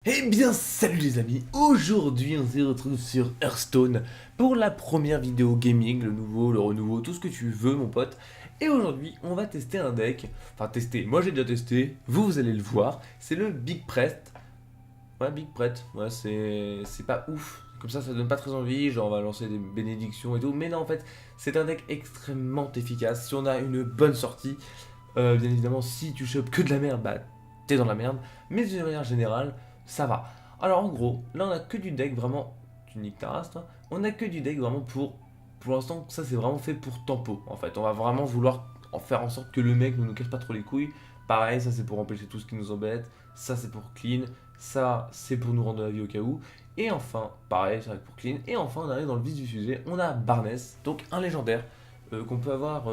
Eh bien salut les amis, aujourd'hui on se retrouve sur Hearthstone pour la première vidéo gaming, le nouveau, le renouveau, tout ce que tu veux mon pote. Et aujourd'hui on va tester un deck, enfin tester, moi j'ai déjà testé, vous allez le voir, c'est le Big Pret. Ouais Big Pret, ouais c'est pas ouf, comme ça donne pas très envie, genre on va lancer des bénédictions et tout, mais non en fait c'est un deck extrêmement efficace, si on a une bonne sortie, bien évidemment si tu chopes que de la merde, bah t'es dans la merde, mais d'une manière générale ça va. Alors en gros, là on a que du deck vraiment. Tu niques ta race toi. On a que du deck vraiment pour l'instant, ça c'est vraiment fait pour tempo. En fait, on va vraiment vouloir en faire en sorte que le mec ne nous casse pas trop les couilles. Pareil, ça c'est pour empêcher tout ce qui nous embête. Ça c'est pour clean. Ça c'est pour nous rendre la vie au cas où. Et enfin, pareil, ça va être pour clean. Et enfin, on arrive dans le vif du sujet. On a Barness, donc un légendaire qu'on peut avoir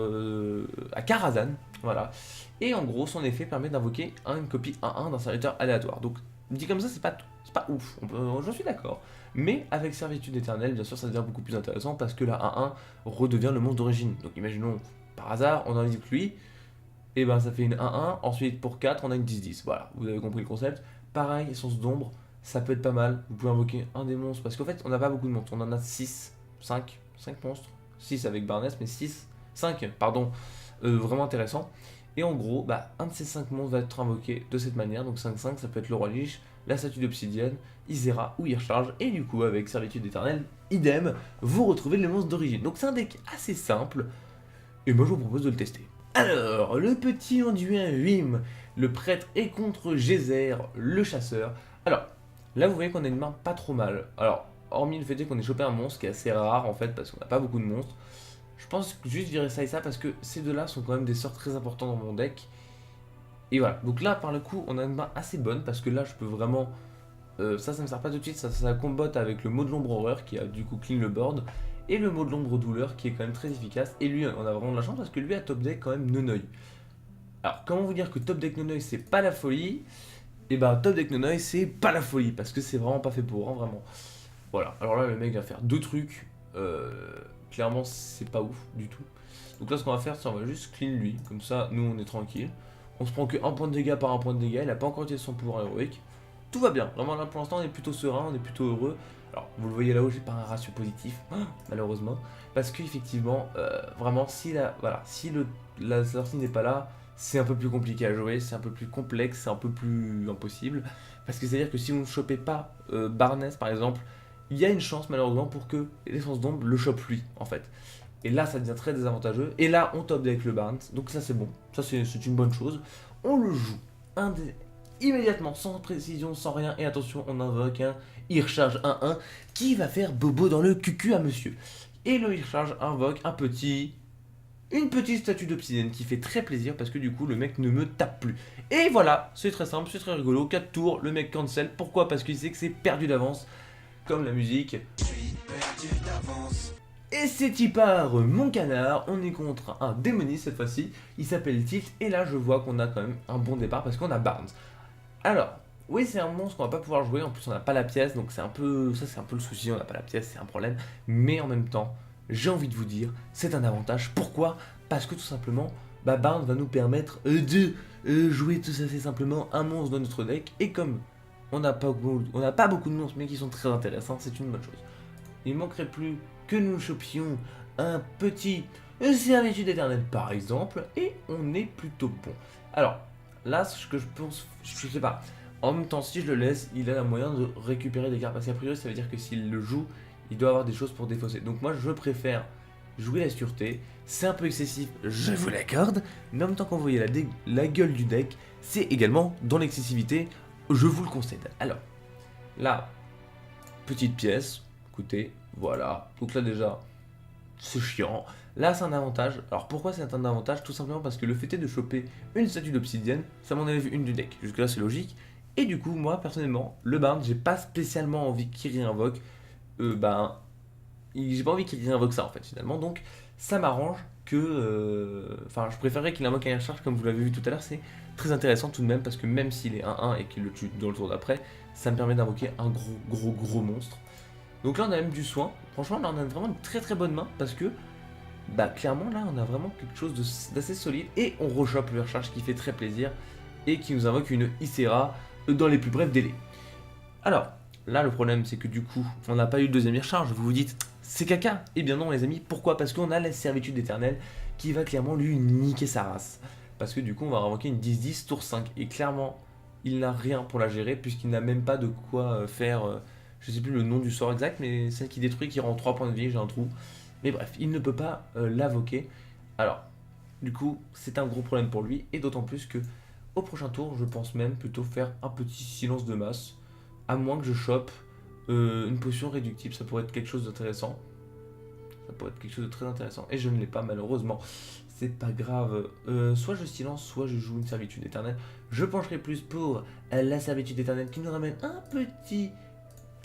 à Karazhan. Voilà. Et en gros, son effet permet d'invoquer une copie 1-1 d'un serviteur aléatoire. Donc dit comme ça, c'est pas ouf, j'en suis d'accord. Mais avec Servitude éternelle, bien sûr, ça devient beaucoup plus intéressant parce que la 1-1 redevient le monstre d'origine. Donc imaginons, par hasard, on invoque lui, et ben ça fait une 1-1, ensuite pour 4, on a une 10-10. Voilà, vous avez compris le concept. Pareil, essence d'ombre, ça peut être pas mal. Vous pouvez invoquer un des monstres, parce qu'en fait, on n'a pas beaucoup de monstres. On en a 6, 5 monstres. 6 avec Barness, mais 6, 5, pardon, vraiment intéressant. Et en gros, bah, un de ces 5 monstres va être invoqué de cette manière. Donc 5-5, ça peut être le roi Lich, la statue d'obsidienne, Isera ou Ircharge. Et du coup, avec Servitude éternelle, idem, vous retrouvez le monstre d'origine. Donc c'est un deck assez simple. Et moi, je vous propose de le tester. Alors, le petit Anduin Wim, le prêtre est contre Geyser, le chasseur. Alors, là, vous voyez qu'on a une main pas trop mal. Alors, hormis le fait qu'on ait chopé un monstre qui est assez rare en fait, parce qu'on n'a pas beaucoup de monstres. Je pense juste virer ça et ça parce que ces deux-là sont quand même des sorts très importants dans mon deck. Et voilà, donc là par le coup on a une main assez bonne parce que là je peux vraiment... ça me sert pas tout de suite, ça combotte avec le mot de l'ombre horreur qui a du coup clean le board. Et le mot de l'ombre douleur qui est quand même très efficace. Et lui on a vraiment de la chance parce que lui a top deck quand même Nonoï. Alors comment vous dire que top deck Nonoï c'est pas la folie? Et bah top deck Nonoï c'est pas la folie parce que c'est vraiment pas fait pour, hein, vraiment. Voilà, alors là le mec va faire deux trucs. Clairement c'est pas ouf du tout. Donc là ce qu'on va faire c'est on va juste clean lui, comme ça nous on est tranquille. On se prend que un point de dégâts par un point de dégâts, il a pas encore utilisé son pouvoir héroïque. Tout va bien, vraiment là pour l'instant on est plutôt serein, on est plutôt heureux. Alors vous le voyez là-haut j'ai pas un ratio positif, malheureusement. Parce qu'effectivement, vraiment si la sortie n'est pas là, c'est un peu plus compliqué à jouer, c'est un peu plus complexe, c'est un peu plus impossible. Parce que c'est à dire que si vous ne chopez pas Barness par exemple, il y a une chance malheureusement pour que l'essence d'ombre le chope lui en fait. Et là ça devient très désavantageux. Et là on top avec le Barnes, donc ça c'est bon, ça c'est une bonne chose. On le joue immédiatement, sans précision, sans rien. Et attention, on invoque un Ircharge 1-1 qui va faire bobo dans le cucu à monsieur. Et le Ircharge invoque une petite statue d'obsidienne qui fait très plaisir parce que du coup le mec ne me tape plus. Et voilà, c'est très simple, c'est très rigolo. 4 tours, le mec cancel. Pourquoi? Parce qu'il sait que c'est perdu d'avance. Comme la musique. Et c'est Tipar, mon canard, on est contre un démoniste cette fois-ci, il s'appelle Tilt, et là je vois qu'on a quand même un bon départ parce qu'on a Barnes. Alors, oui c'est un monstre qu'on va pas pouvoir jouer, en plus on n'a pas la pièce, donc c'est un peu le souci, on n'a pas la pièce, c'est un problème, mais en même temps, j'ai envie de vous dire, c'est un avantage, pourquoi? Parce que tout simplement, bah Barnes va nous permettre de jouer tout ça c'est simplement un monstre dans notre deck, et comme on n'a pas beaucoup de monstres mais qui sont très intéressants, c'est une bonne chose. Il manquerait plus que nous chopions un petit servitude éternelle par exemple, et on est plutôt bon. Alors, là, ce que je pense, je sais pas. En même temps, si je le laisse, il a un moyen de récupérer des cartes. Parce qu'a priori, ça veut dire que s'il le joue, il doit avoir des choses pour défausser. Donc moi, je préfère jouer la sûreté. C'est un peu excessif, je vous l'accorde. Mais en même temps, quand vous voyez la gueule du deck, c'est également dans l'excessivité. Je vous le concède. Alors, là, petite pièce. Écoutez, voilà. Donc là déjà, c'est chiant. Là, c'est un avantage. Alors pourquoi c'est un avantage? Tout simplement parce que le fait est de choper une statue d'obsidienne, ça m'en enlève une du deck. Jusque là, c'est logique. Et du coup, moi, personnellement, le Barn, j'ai pas spécialement envie qu'il réinvoque. J'ai pas envie qu'il réinvoque ça en fait, finalement. Donc, ça m'arrange que. Enfin, je préférerais qu'il invoque un charge, comme vous l'avez vu tout à l'heure. C'est très intéressant tout de même, parce que même s'il est 1-1 et qu'il le tue dans le tour d'après, ça me permet d'invoquer un gros monstre. Donc là on a même du soin, franchement là on a vraiment une très bonne main parce que bah clairement là on a vraiment quelque chose d'assez solide et on rechoppe le recharge qui fait très plaisir et qui nous invoque une Ysera dans les plus brefs délais. Alors, là le problème c'est que du coup, on n'a pas eu de deuxième recharge, vous vous dites, c'est caca. Eh bien non les amis, pourquoi? Parce qu'on a la servitude éternelle qui va clairement lui niquer sa race. Parce que du coup on va invoquer une 10-10 tour 5, et clairement, il n'a rien pour la gérer, puisqu'il n'a même pas de quoi faire, je sais plus le nom du sort exact, mais celle qui détruit, qui rend 3 points de vie, j'ai un trou. Mais bref, il ne peut pas l'invoquer. Alors, du coup, c'est un gros problème pour lui, et d'autant plus que au prochain tour, je pense même plutôt faire un petit silence de masse, à moins que je chope une potion réductible, ça pourrait être quelque chose d'intéressant. Ça pourrait être quelque chose de très intéressant, et je ne l'ai pas malheureusement. C'est pas grave, soit je silence, soit je joue une servitude éternelle. Je pencherai plus pour la servitude éternelle qui nous ramène un petit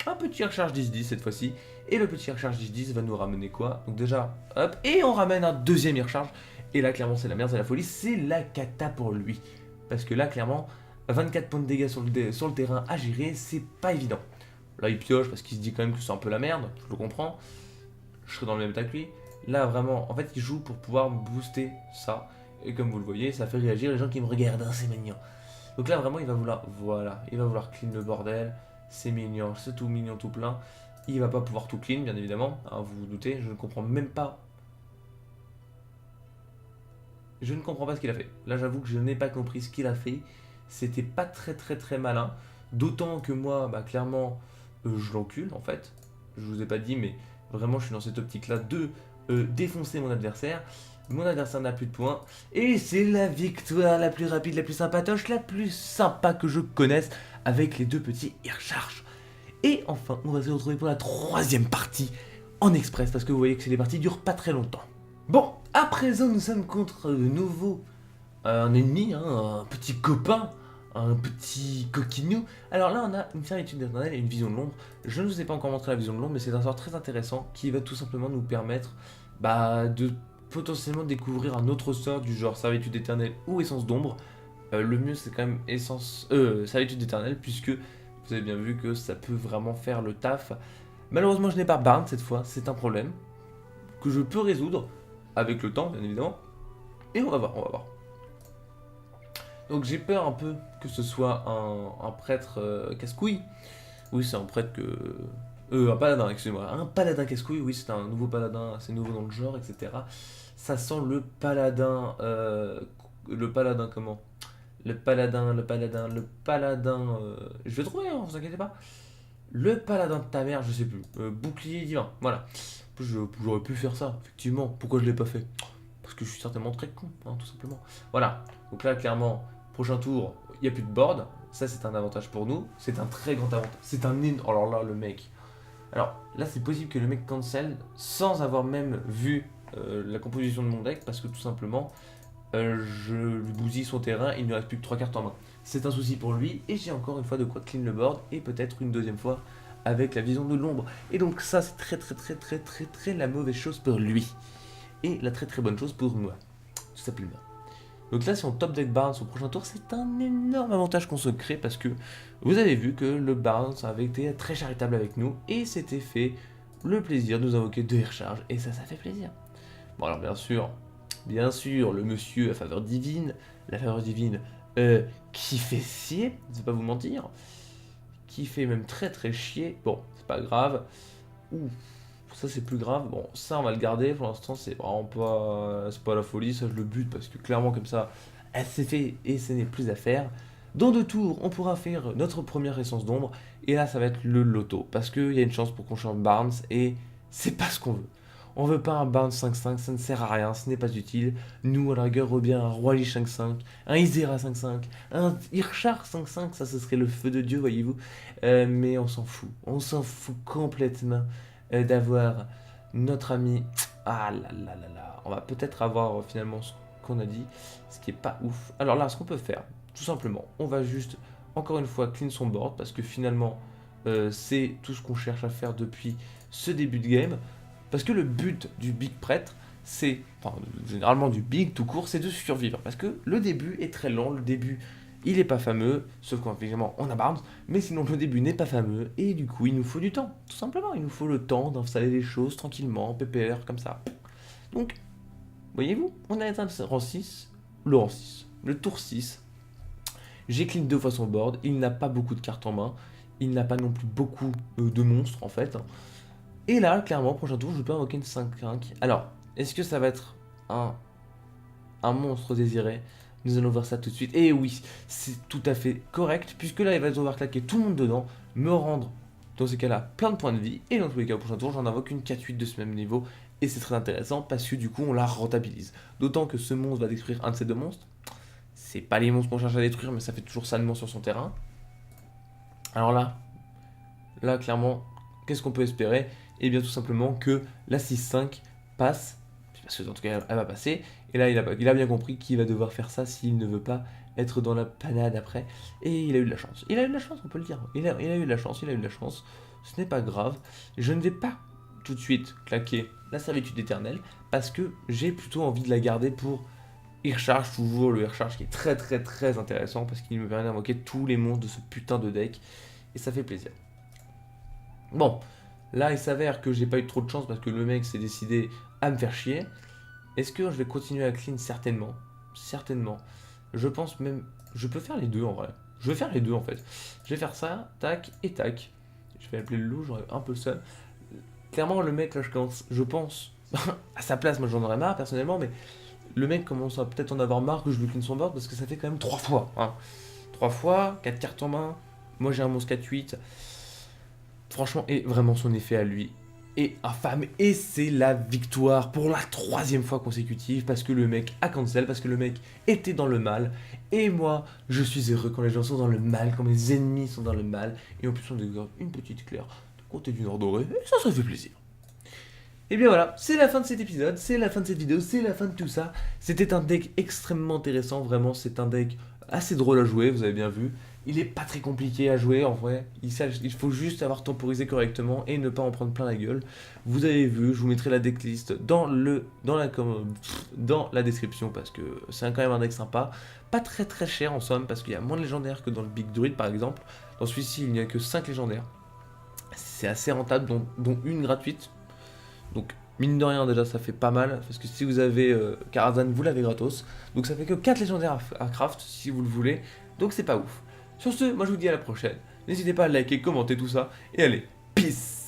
recharge 10-10 cette fois-ci. Et le petit recharge 10-10 va nous ramener quoi? Donc déjà, hop, et on ramène un deuxième recharge. Et là, clairement, c'est la merde, c'est la folie, c'est la cata pour lui. Parce que là, clairement, 24 points de dégâts sur le terrain à gérer, c'est pas évident. Là, il pioche parce qu'il se dit quand même que c'est un peu la merde, je le comprends. Je serai dans le même état que lui. Là, vraiment, en fait, il joue pour pouvoir booster ça. Et comme vous le voyez, ça fait réagir les gens qui me regardent, hein, c'est mignon. Donc là, vraiment, il va vouloir, voilà, il va vouloir clean le bordel. C'est mignon, c'est tout mignon, tout plein. Il va pas pouvoir tout clean, bien évidemment, hein, vous vous doutez, je ne comprends même pas. Je ne comprends pas ce qu'il a fait. Là, j'avoue que je n'ai pas compris ce qu'il a fait. C'était pas très malin. D'autant que moi, bah, clairement, je l'encule, en fait. Je vous ai pas dit, mais vraiment, je suis dans cette optique-là de défoncer mon adversaire. Mon adversaire n'a plus de points. Et c'est la victoire la plus rapide, la plus sympatoche, la plus sympa que je connaisse, avec les deux petits recharge. Et enfin, on va se retrouver pour la troisième partie en express, parce que vous voyez que les parties durent pas très longtemps. Bon, à présent, nous sommes contre de nouveau un ennemi, hein, un petit copain, un petit coquinou. Alors là, on a une servitude éternelle et une vision de l'ombre. Je ne vous ai pas encore montré la vision de l'ombre, mais c'est un sort très intéressant qui va tout simplement nous permettre de potentiellement découvrir un autre sort du genre servitude éternelle ou essence d'ombre. Le mieux, c'est quand même servitude éternelle, puisque vous avez bien vu que ça peut vraiment faire le taf. Malheureusement, je n'ai pas Barn cette fois, c'est un problème que je peux résoudre avec le temps, bien évidemment. Et on va voir, on va voir. Donc j'ai peur un peu que ce soit un prêtre casse-couille. Oui, c'est un prêtre que... un paladin, excusez-moi. Un paladin casse-couille, oui, c'est un nouveau paladin, assez nouveau dans le genre, etc. Ça sent le paladin... le paladin comment? Le paladin... je vais trouver, hein, vous inquiétez pas. Le paladin de ta mère, je sais plus. Bouclier divin, voilà. J'aurais pu faire ça, effectivement. Pourquoi je l'ai pas fait? Parce que je suis certainement très con, hein, tout simplement. Voilà. Donc là, clairement, prochain tour, il n'y a plus de board. Ça, c'est un avantage pour nous. C'est un très grand avantage. C'est un énorme... Alors là, le mec... Alors là, c'est possible que le mec cancel sans avoir même vu la composition de mon deck, parce que tout simplement, je lui bousille son terrain, il ne reste plus que 3 cartes en main. C'est un souci pour lui, et j'ai encore une fois de quoi clean le board, et peut-être une deuxième fois avec la vision de l'ombre. Et donc ça, c'est très la mauvaise chose pour lui. Et la très bonne chose pour moi, tout simplement. Donc là, si on top deck Barnes au prochain tour, c'est un énorme avantage qu'on se crée, parce que vous avez vu que le Barnes avait été très charitable avec nous, et s'était fait le plaisir de nous invoquer 2 recharges, et ça fait plaisir. Bon alors bien sûr, le monsieur à faveur divine, la faveur divine qui fait chier, je vais pas vous mentir, qui fait même très chier. Bon, c'est pas grave. Ouh, ça c'est plus grave. Bon, ça on va le garder. Pour l'instant, c'est vraiment pas, c'est pas la folie. Ça je le bute parce que clairement comme ça, elle s'est fait et ce n'est plus à faire. Dans 2 tours, on pourra faire notre première essence d'ombre. Et là, ça va être le loto. Parce qu'il y a une chance pour qu'on change Barnes et c'est pas ce qu'on veut. On veut pas un Barnes 5-5, ça ne sert à rien, ce n'est pas utile. Nous, à la rigueur, on veut bien un Roi Lich 5-5, un Isera 5-5, un Irchar 5-5, ça ce serait le feu de Dieu, voyez-vous. Mais on s'en fout complètement d'avoir notre ami. Ah là. On va peut-être avoir finalement ce qu'on a dit, ce qui est pas ouf. Alors là, ce qu'on peut faire, tout simplement, on va juste, encore une fois, clean son board, parce que finalement, c'est tout ce qu'on cherche à faire depuis ce début de game. Parce que le but du big prêtre, c'est, enfin, généralement du big tout court, c'est de survivre. Parce que le début est très long, le début, il n'est pas fameux, sauf quand évidemment on a Barnes, mais sinon le début n'est pas fameux, et du coup il nous faut du temps, tout simplement. Il nous faut le temps d'installer les choses tranquillement, PPR, comme ça. Donc, voyez-vous, on a atteint le rang 6, le tour 6. J'ai clean 2 fois son board, il n'a pas beaucoup de cartes en main, il n'a pas non plus beaucoup de monstres en fait. Et là, clairement, prochain tour, je peux invoquer une 5-5. Alors, est-ce que ça va être un monstre désiré? Nous allons voir ça tout de suite. Et oui, c'est tout à fait correct, puisque là, il va devoir claquer tout le monde dedans, me rendre, dans ces cas-là, plein de points de vie. Et dans tous les cas, au prochain tour, j'en invoque une 4-8 de ce même niveau. Et c'est très intéressant, parce que du coup, on la rentabilise. D'autant que ce monstre va détruire un de ces deux monstres. C'est pas les monstres qu'on cherche à détruire, mais ça fait toujours salement sur son terrain. Alors là, clairement, qu'est-ce qu'on peut espérer? Eh bien, tout simplement que la 6-5 passe, parce que en tout cas, elle va passer. Et là, il a bien compris qu'il va devoir faire ça s'il ne veut pas être dans la panade après. Et il a eu de la chance. Il a eu de la chance, on peut le dire. Il a eu de la chance, il a eu de la chance. Ce n'est pas grave. Je ne vais pas tout de suite claquer la servitude éternelle, parce que j'ai plutôt envie de la garder pour recharge, toujours le recharge qui est très très très intéressant, parce qu'il me permet d'invoquer tous les monstres de ce putain de deck. Et ça fait plaisir. Bon, là il s'avère que j'ai pas eu trop de chance parce que le mec s'est décidé à me faire chier. Est-ce que je vais continuer à clean? Certainement. Certainement. Je pense même... Je peux faire les deux en vrai. Je vais faire les deux en fait. Je vais faire ça, tac et tac. Je vais appeler le loup, j'aurais un peu le seum. Clairement le mec là je pense... à sa place, moi j'en aurais marre personnellement, mais le mec commence à peut-être en avoir marre que je lui clean son board parce que ça fait quand même 3 fois. Hein. 3 fois, 4 cartes en main. Moi j'ai un monstre 4-8. Franchement, et vraiment son effet à lui est infâme. Et c'est la victoire pour la 3e fois consécutive, parce que le mec a cancel, parce que le mec était dans le mal. Et moi, je suis heureux quand les gens sont dans le mal, quand mes ennemis sont dans le mal. Et en plus, on découvre une petite claire de côté du Nord doré, et ça fait plaisir. Et bien voilà, c'est la fin de cet épisode, c'est la fin de cette vidéo, c'est la fin de tout ça. C'était un deck extrêmement intéressant, vraiment, c'est un deck assez drôle à jouer, vous avez bien vu. Il est pas très compliqué à jouer en vrai, il faut juste avoir temporisé correctement et ne pas en prendre plein la gueule. Vous avez vu, je vous mettrai la decklist dans la description parce que c'est quand même un deck sympa. Pas très très cher en somme parce qu'il y a moins de légendaires que dans le Big Druid par exemple. Dans celui-ci il n'y a que 5 légendaires. C'est assez rentable, dont une gratuite. Donc mine de rien déjà ça fait pas mal, parce que si vous avez Karazhan vous l'avez gratos, donc ça fait que 4 légendaires à craft si vous le voulez, donc c'est pas ouf. Sur ce, moi je vous dis à la prochaine, n'hésitez pas à liker, commenter tout ça, et allez, peace.